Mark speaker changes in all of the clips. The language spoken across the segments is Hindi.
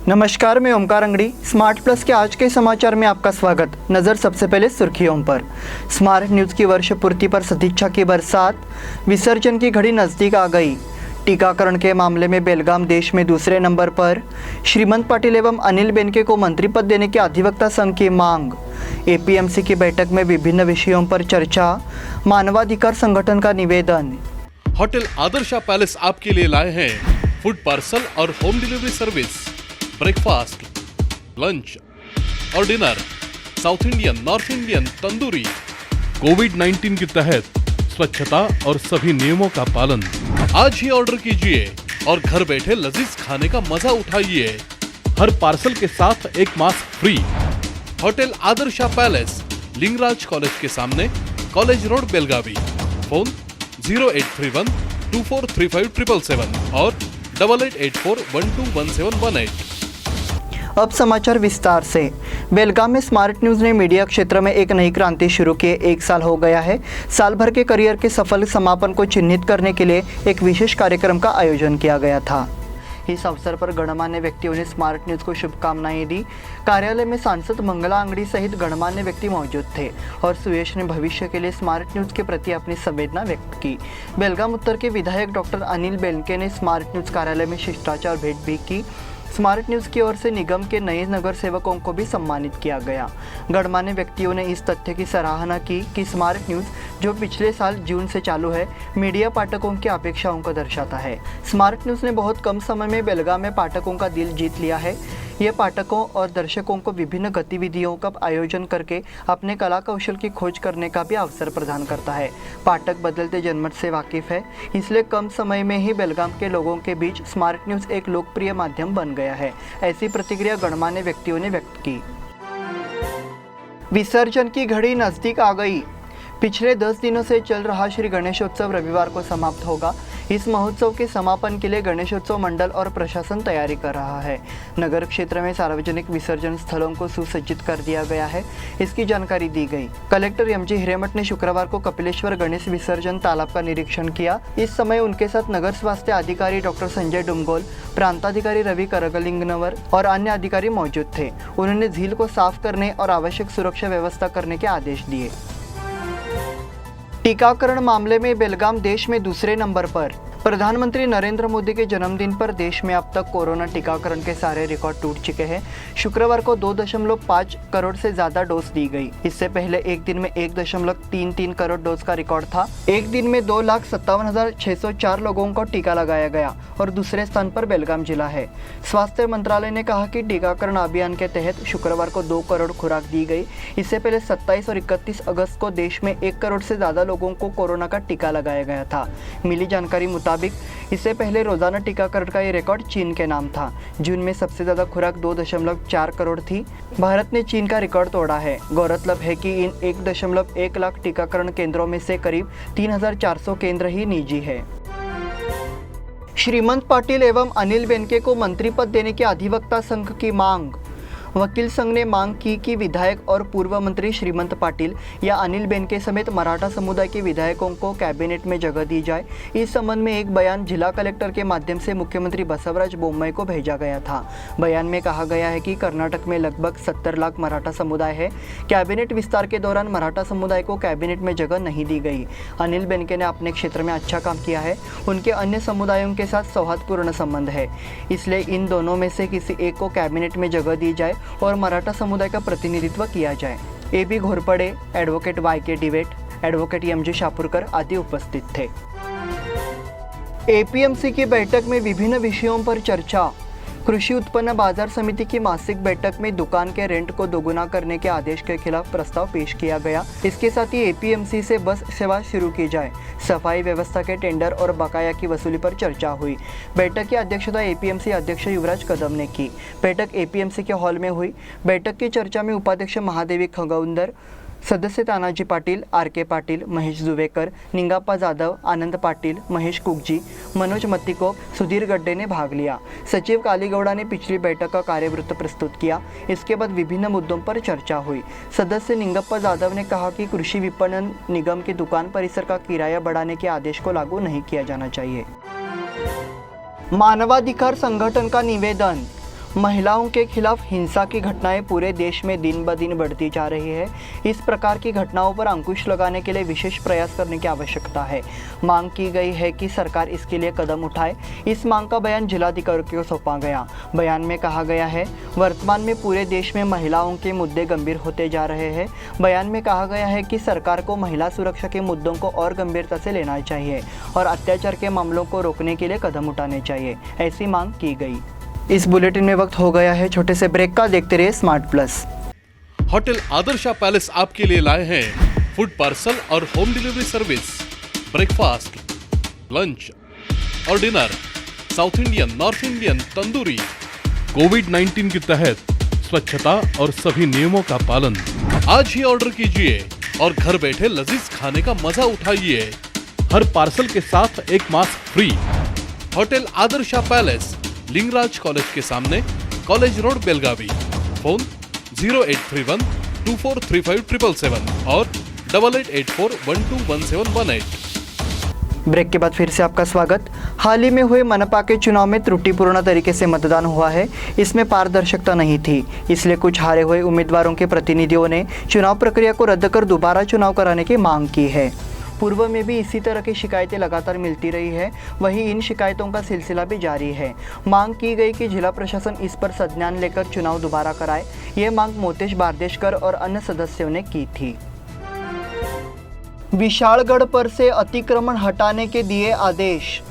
Speaker 1: नमस्कार, मैं ओमकार अंगड़ी। स्मार्ट प्लस के आज के समाचार में आपका स्वागत। नज़र सबसे पहले सुर्खियों पर। स्मार्ट न्यूज़ की वर्ष पूर्ति पर सदिच्छा की बरसात, विसर्जन की घड़ी नज़दीक आ गई। टीकाकरण के मामले में बेलगाम देश में दूसरे नंबर पर। श्रीमंत पाटिल एवं अनिल बेनके को मंत्री पद देने की अधिवक्ता संघ की मांग। एपीएमसी की बैठक में विभिन्न विषयों पर चर्चा, मानवाधिकार संगठन का निवेदन।
Speaker 2: होटल आदर्शा पैलेस आपके लिए लाए हैं फूड पार्सल और home delivery service, breakfast, lunch और dinner, south Indian, north Indian, tandoori. कोविड-19 के तहत स्वच्छता और सभी नियमों का पालन। आज ही ऑर्डर कीजिए और घर बैठे लजीज खाने का मजा उठाइए। हर पार्सल के साथ एक mask free. Hotel Adarsha palace, Lingaraj college के सामने, कॉलेज रोड, बेलगावी। फोन 0831 2435 777 और 8884 121718।
Speaker 1: अब समाचार विस्तार से। बेलगाम में स्मार्ट न्यूज़ ने मीडिया क्षेत्र में एक नई क्रांति शुरू किए। 1 साल हो गया है। साल भर के करियर के सफल समापन को चिन्हित करने के लिए एक विशेष कार्यक्रम का आयोजन किया गया था। इस अवसर पर गणमान्य व्यक्तियों ने स्मार्ट न्यूज़ को शुभकामनाएं दी। कार्यालय में सांसद मंगला अंगड़ी सहित गणमान्य व्यक्ति मौजूद थे और सुयश ने भविष्य के लिए स्मार्ट न्यूज़ के प्रति अपनी संवेदना व्यक्त की। बेलगाम उत्तर के विधायक डॉक्टर अनिल बेनके ने स्मार्ट न्यूज़ कार्यालय में शिष्टाचार भेंट भी की। स्मार्ट न्यूज़ की ओर से निगम के नए नगर सेवकों को भी सम्मानित किया गया। गणमान्य व्यक्तियों ने इस तथ्य की सराहना की कि स्मार्ट न्यूज़, जो पिछले साल जून से चालू है, मीडिया पाठकों की अपेक्षाओं को दर्शाता है। स्मार्ट न्यूज़ ने बहुत कम समय में बेलगाम में पाठकों का दिल जीत लिया है। यह पाठकों और दर्शकों को विभिन्न गतिविधियों का आयोजन करके अपने कला कौशल की खोज करने का भी अवसर प्रदान करता है। पाठक बदलते जनमत से वाकिफ है, इसलिए कम समय में ही बेलगाम के लोगों के बीच स्मार्ट न्यूज़ एक लोकप्रिय माध्यम बन गया है। ऐसी प्रतिक्रिया गणमान्य व्यक्तियों ने व्यक्त की। विसर्जन की घड़ी नजदीक आ गई। पिछले 10 दिनों से चल रहा श्री गणेशोत्सव रविवार को समाप्त होगा। इस महोत्सव के समापन के लिए गणेशोत्सव मंडल और प्रशासन तैयारी कर रहा है। नगर क्षेत्र में सार्वजनिक विसर्जन स्थलों को सुसज्जित कर दिया गया है। इसकी जानकारी दी गई। कलेक्टर एमजी हिरेमठ ने शुक्रवार को कपिलेश्वर गणेश विसर्जन तालाब का निरीक्षण किया। इस समय उनके साथ नगर स्वास्थ्य अधिकारी डॉक्टर संजय डुमगोल, प्रांताधिकारी रवि करगलिंगनवर और अन्य अधिकारी मौजूद थे। उन्होंने झील को साफ करने और आवश्यक सुरक्षा व्यवस्था करने के आदेश दिए। टीकाकरण मामले में बेलगाम देश में दूसरे नंबर पर। प्रधानमंत्री नरेंद्र मोदी के जन्मदिन पर देश में अब तक कोरोना टीकाकरण के सारे रिकॉर्ड टूट चुके हैं। शुक्रवार को 2.5 करोड़ से ज्यादा डोज दी गई। इससे पहले एक दिन में 1.33 करोड़ डोज का रिकॉर्ड था। एक दिन में 2,57,604 लोगों को टीका लगाया गया और दूसरे स्थान पर बेलगाम जिला है। स्वास्थ्य मंत्रालय ने कहा कि टीकाकरण अभियान के तहत शुक्रवार को 2 करोड़ खुराक दी गई। इससे पहले 27 और 31 अगस्त को देश में 1 करोड़ से ज्यादा लोगों को कोरोना का टीका लगाया गया था। मिली जानकारी मुताबिक इससे पहले रोजाना टीकाकरण का ये रिकॉर्ड चीन के नाम था। जून में सबसे ज्यादा खुराक 2.4 करोड़ थी। भारत ने चीन का रिकॉर्ड तोड़ा है। गौरतलब है कि इन 1.1 लाख टीकाकरण केंद्रों में से करीब 3,400 केंद्र ही निजी है। श्रीमंत पाटिल एवं अनिल बेनके को मंत्री पद देने की अधिवक्ता संघ की मांग। वकील संघ ने मांग की कि विधायक और पूर्व मंत्री श्रीमंत पाटिल या अनिल बेनके समेत मराठा समुदाय के विधायकों को कैबिनेट में जगह दी जाए। इस संबंध में एक बयान जिला कलेक्टर के माध्यम से मुख्यमंत्री बसवराज बोम्मई को भेजा गया था। बयान में कहा गया है कि कर्नाटक में लगभग 70 लाख मराठा समुदाय है। कैबिनेट विस्तार के दौरान मराठा समुदाय को कैबिनेट में जगह नहीं दी गई। अनिल बेनके ने अपने क्षेत्र में अच्छा काम किया है। उनके अन्य समुदायों के साथ सौहार्दपूर्ण संबंध है, इसलिए इन दोनों में से किसी एक को कैबिनेट में जगह दी जाए और मराठा समुदाय का प्रतिनिधित्व किया जाए। AB Ghorpade, advocate YK डिवेट, advocate MG शापुरकर आदि उपस्थित थे। APMC की बैठक में विभिन्न विषयों पर चर्चा। कृषि उत्पन्न बाजार समिति की मासिक बैठक में दुकान के रेंट को दोगुना करने के आदेश के खिलाफ प्रस्ताव पेश किया गया। इसके साथ ही APMC से बस सेवा शुरू की जाए। सफाई व्यवस्था के टेंडर और बकाया की वसूली पर चर्चा हुई। बैठक की अध्यक्षता APMC अध्यक्ष युवराज कदम ने की। बैठक APMC के हॉल में हुई। बैठक की चर्चा में उपाध्यक्ष महादेवी खगौंदर, सदस्य तानाजी पाटील, RK पाटील, महेश जुवेकर, निंगाप्पा जाधव, आनंद पाटील, महेश कुकजी, मनोज मत्तिकोप, सुधीर गड्डे ने भाग लिया। सचिव कालीगौड़ा ने पिछली बैठक का कार्यवृत्त प्रस्तुत किया। इसके बाद विभिन्न मुद्दों पर चर्चा हुई। सदस्य निंगप्पा जाधव ने कहा कि कृषि विपणन निगम की दुकान परिसर का किराया बढ़ाने के आदेश को लागू नहीं किया जाना चाहिए। मानवाधिकार संगठन का निवेदन। महिलाओं के खिलाफ हिंसा की घटनाएं पूरे देश में दिन ब दिन बढ़ती जा रही है। इस प्रकार की घटनाओं पर अंकुश लगाने के लिए विशेष प्रयास करने की आवश्यकता है। मांग की गई है कि सरकार इसके लिए कदम उठाए। इस मांग का बयान जिलाधिकारी को सौंपा गया। बयान में कहा गया है, वर्तमान में पूरे देश में महिलाओं के मुद्दे गंभीर होते जा रहे हैं। बयान में कहा गया है कि सरकार को महिला सुरक्षा के मुद्दों को और गंभीरता से लेना चाहिए और अत्याचार के मामलों को रोकने के लिए कदम उठाने चाहिए, ऐसी मांग की गई। इस बुलेटिन में वक्त हो गया है छोटे से ब्रेक का। देखते रहिए smart plus.
Speaker 2: Hotel Adarsha palace आपके लिए लाए हैं फूड पार्सल और home delivery service, breakfast, lunch और dinner, south Indian, north Indian, tandoori. कोविड-19 के तहत स्वच्छता और सभी नियमों का पालन। आज ही ऑर्डर कीजिए और घर बैठे लजीज खाने का मजा उठाइए। हर पार्सल के साथ एक mask free. Hotel Adarsha palace, Lingaraj college के सामने, कॉलेज रोड, बेलगावी। फोन 0831 243577 और 8884121718।
Speaker 1: ब्रेक के बाद फिर से आपका स्वागत। हाल ही में हुए मनपा के चुनाव में त्रुटिपूर्ण तरीके से मतदान हुआ है। इसमें पारदर्शिता नहीं थी, इसलिए कुछ हारे हुए उम्मीदवारों के प्रतिनिधियों ने चुनाव प्रक्रिया को रद्द कर दोबारा चुनाव कराने की मांग की है। पूर्व में भी इसी तरह की शिकायतें लगातार मिलती रही है। वहीं इन शिकायतों का सिलसिला भी जारी है। मांग की गई कि जिला प्रशासन इस पर संज्ञान लेकर चुनाव दोबारा कराए। ये मांग मोतेश बारदेशकर और अन्य सदस्यों ने की थी। विशालगढ़ पर से अतिक्रमण हटाने के दिए आदेश।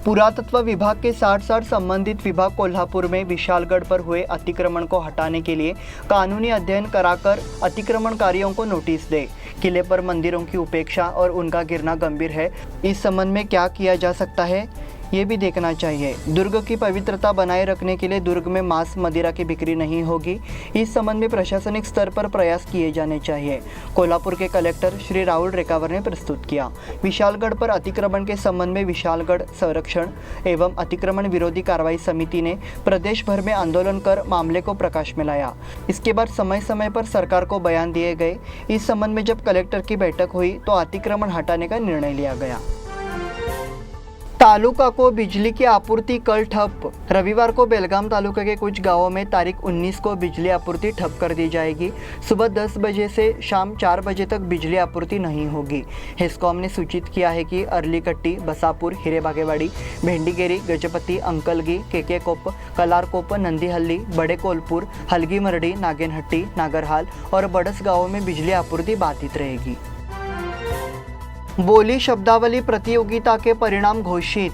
Speaker 1: पुरातत्व विभाग के साथ संबंधित विभाग कोल्हापुर में विशालगढ़ पर हुए अतिक्रमण को हटाने के लिए कानूनी अध्ययन कराकर अतिक्रमणकारियों को नोटिस दे। किले पर मंदिरों की उपेक्षा और उनका गिरना गंभीर है। इस संबंध में क्या किया जा सकता है, ये भी देखना चाहिए। दुर्ग की पवित्रता बनाए रखने के लिए दुर्ग में मांस मदिरा की बिक्री नहीं होगी। इस संबंध में प्रशासनिक स्तर पर प्रयास किए जाने चाहिए। कोल्हापुर के कलेक्टर श्री राहुल रेखावर ने प्रस्तुत किया। विशालगढ़ पर अतिक्रमण के संबंध में विशालगढ़ संरक्षण एवं अतिक्रमण विरोधी कार्रवाई समिति ने प्रदेश भर में आंदोलन कर मामले को प्रकाश में लाया। इसके बाद समय समय पर सरकार को बयान दिए गए। इस संबंध में जब कलेक्टर की बैठक हुई तो अतिक्रमण हटाने का निर्णय लिया गया। तालुका को बिजली की आपूर्ति कल ठप। रविवार को बेलगाम तालुका के कुछ गांवों में तारीख 19 को बिजली आपूर्ति ठप कर दी जाएगी। सुबह 10 बजे से शाम 4 बजे तक बिजली आपूर्ति नहीं होगी। हेस्कॉम ने सूचित किया है कि अर्लीकट्टी, बसापुर, हिरेबागेवाड़ी, भेंडीगेरी, गजपति, अंकलगी, केकेकोप, कलारकोप, नंदीहल्ली, बड़े कोलपुर, हलगी मरडी, नागेनहट्टी, नागरहाल और बड़स गांवों में बिजली आपूर्ति बाधित रहेगी। बोली शब्दावली प्रतियोगिता के परिणाम घोषित।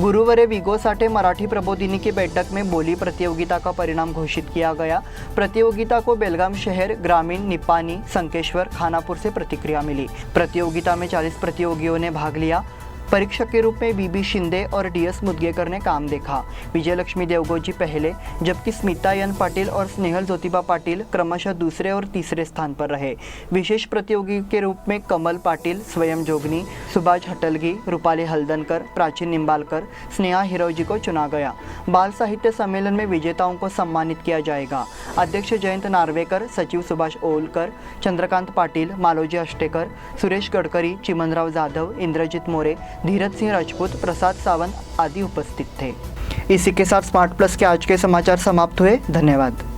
Speaker 1: गुरुवार विगो साठे मराठी प्रबोधिनी की बैठक में बोली प्रतियोगिता का परिणाम घोषित किया गया। प्रतियोगिता को बेलगाम शहर, ग्रामीण, निपानी, संकेश्वर, खानापुर से प्रतिक्रिया मिली। प्रतियोगिता में 40 प्रतियोगियों ने भाग लिया। परीक्षक के रूप में बीबी शिंदे और डीएस मुदगेकर ने काम देखा। विजयलक्ष्मी देवगोजी पहले, जबकि स्मिता एन पाटिल और स्नेहल ज्योतिबा पाटिल क्रमशः दूसरे और तीसरे स्थान पर रहे। विशेष प्रतियोगी के रूप में कमल पाटिल, स्वयं जोगनी, सुभाष हटलगी, रूपाली हल्दनकर, प्राची निम्बालकर, स्नेहा हिरोजी को चुना गया। बाल साहित्य सम्मेलन में विजेताओं को सम्मानित किया जाएगा। अध्यक्ष जयंत नार्वेकर, सचिव सुभाष ओलकर, चंद्रकांत पाटिल, मालोजी अष्टेकर, सुरेश गडकरी, चिमनराव जाधव, इंद्रजीत मोरे, धीरज सिंह राजपूत, प्रसाद सावंत आदि उपस्थित थे। इसी के साथ स्मार्ट प्लस के आज के समाचार समाप्त हुए। धन्यवाद।